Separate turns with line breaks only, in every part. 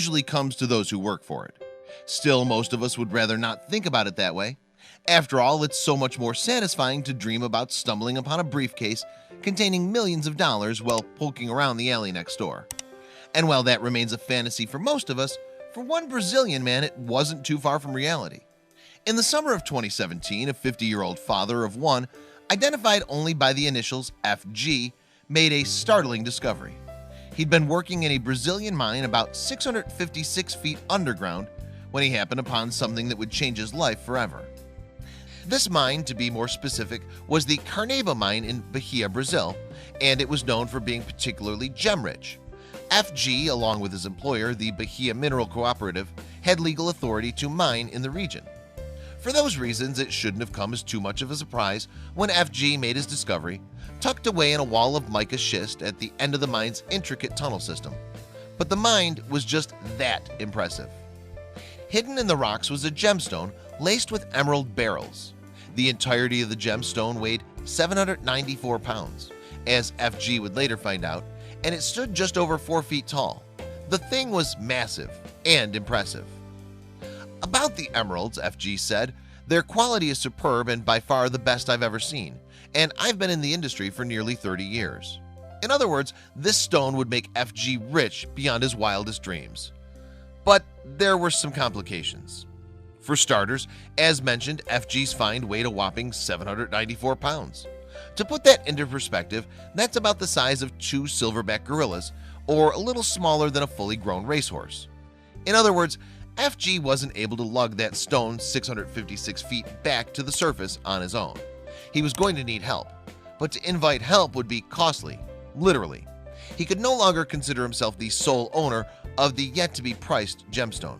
usually comes to those who work for it. Still, most of us would rather not think about it that way. After all, it's so much more satisfying to dream about stumbling upon a briefcase containing millions of dollars while poking around the alley next door. And while that remains a fantasy for most of us, for one Brazilian man it wasn't too far from reality. In the summer of 2017, a 50-year-old father of one, identified only by the initials FG, made a startling discovery. He'd been working in a Brazilian mine about 656 feet underground when he happened upon something that would change his life forever. This mine, to be more specific, was the Carnaval mine in Bahia, Brazil, and it was known for being particularly gem-rich. FG, along with his employer, the Bahia Mineral Cooperative, had legal authority to mine in the region. For those reasons, it shouldn't have come as too much of a surprise when FG made his discovery, tucked away in a wall of mica schist at the end of the mine's intricate tunnel system. But the mine was just that impressive. Hidden in the rocks was a gemstone laced with emerald barrels. The entirety of the gemstone weighed 794 pounds, as FG would later find out, and it stood just over 4 feet tall. The thing was massive and impressive. About the emeralds, FG said, "Their quality is superb and by far the best I've ever seen, and I've been in the industry for nearly 30 years. In other words, this stone would make FG rich beyond his wildest dreams. But there were some complications. For starters, as mentioned, FG's find weighed a whopping 794 pounds. To put that into perspective, that's about the size of 2 silverback gorillas, or a little smaller than a fully grown racehorse. In other words, FG wasn't able to lug that stone 656 feet back to the surface on his own. He was going to need help, but to invite help would be costly, literally. He could no longer consider himself the sole owner of the yet-to-be-priced gemstone.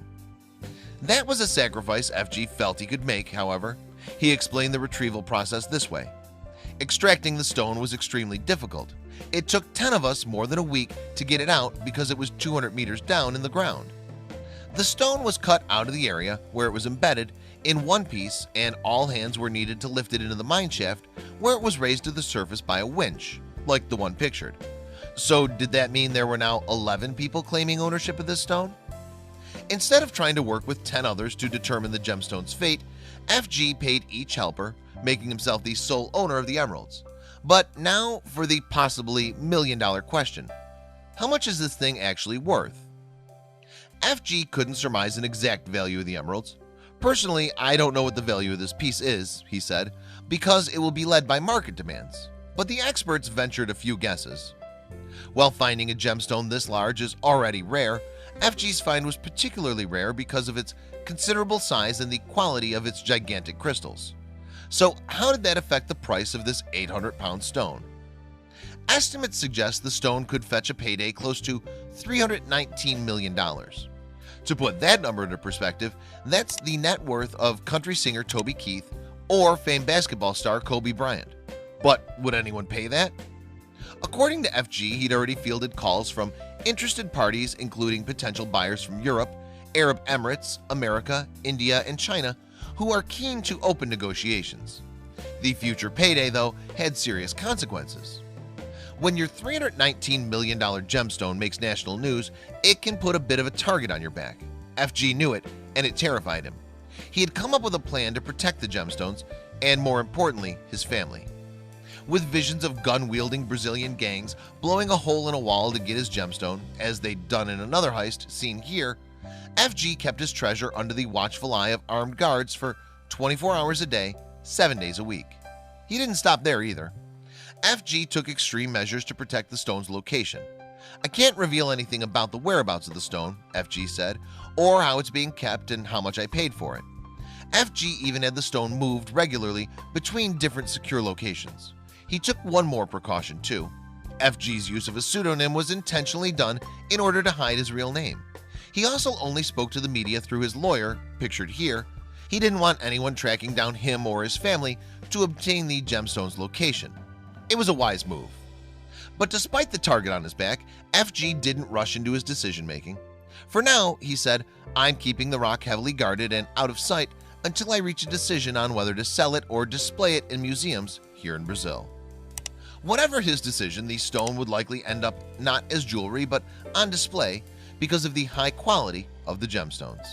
That was a sacrifice FG felt he could make, however. He explained the retrieval process this way. Extracting the stone was extremely difficult. It took 10 of us more than a week to get it out because it was 200 meters down in the ground. The stone was cut out of the area where it was embedded in one piece, and all hands were needed to lift it into the mine shaft where it was raised to the surface by a winch, like the one pictured. So did that mean there were now 11 people claiming ownership of this stone? Instead of trying to work with 10 others to determine the gemstone's fate, FG paid each helper, making himself the sole owner of the emeralds. But now for the possibly million-dollar question. How much is this thing actually worth? FG couldn't surmise an exact value of the emeralds. "Personally, I don't know what the value of this piece is," he said, "because it will be led by market demands." But the experts ventured a few guesses. While finding a gemstone this large is already rare, FG's find was particularly rare because of its considerable size and the quality of its gigantic crystals. So how did that affect the price of this 800-pound stone? Estimates suggest the stone could fetch a payday close to $319 million. To put that number into perspective, that's the net worth of country singer Toby Keith or famed basketball star Kobe Bryant. But would anyone pay that? According to FG, he'd already fielded calls from interested parties, including potential buyers from Europe, Arab Emirates, America, India, and China, who are keen to open negotiations. The future payday, though, had serious consequences. When your $319 million gemstone makes national news, it can put a bit of a target on your back. FG knew it, and it terrified him. He had come up with a plan to protect the gemstones, and more importantly, his family. With visions of gun-wielding Brazilian gangs blowing a hole in a wall to get his gemstone, as they'd done in another heist seen here, FG kept his treasure under the watchful eye of armed guards for 24 hours a day, 7 days a week. He didn't stop there either. FG took extreme measures to protect the stone's location. "I can't reveal anything about the whereabouts of the stone," FG said, "or how it's being kept and how much I paid for it." FG even had the stone moved regularly between different secure locations. He took one more precaution too. FG's use of a pseudonym was intentionally done in order to hide his real name. He also only spoke to the media through his lawyer, pictured here. He didn't want anyone tracking down him or his family to obtain the gemstone's location. It was a wise move. But despite the target on his back, FG didn't rush into his decision-making. "For now," he said, "I'm keeping the rock heavily guarded and out of sight until I reach a decision on whether to sell it or display it in museums here in Brazil." Whatever his decision, the stone would likely end up not as jewelry but on display because of the high quality of the gemstones.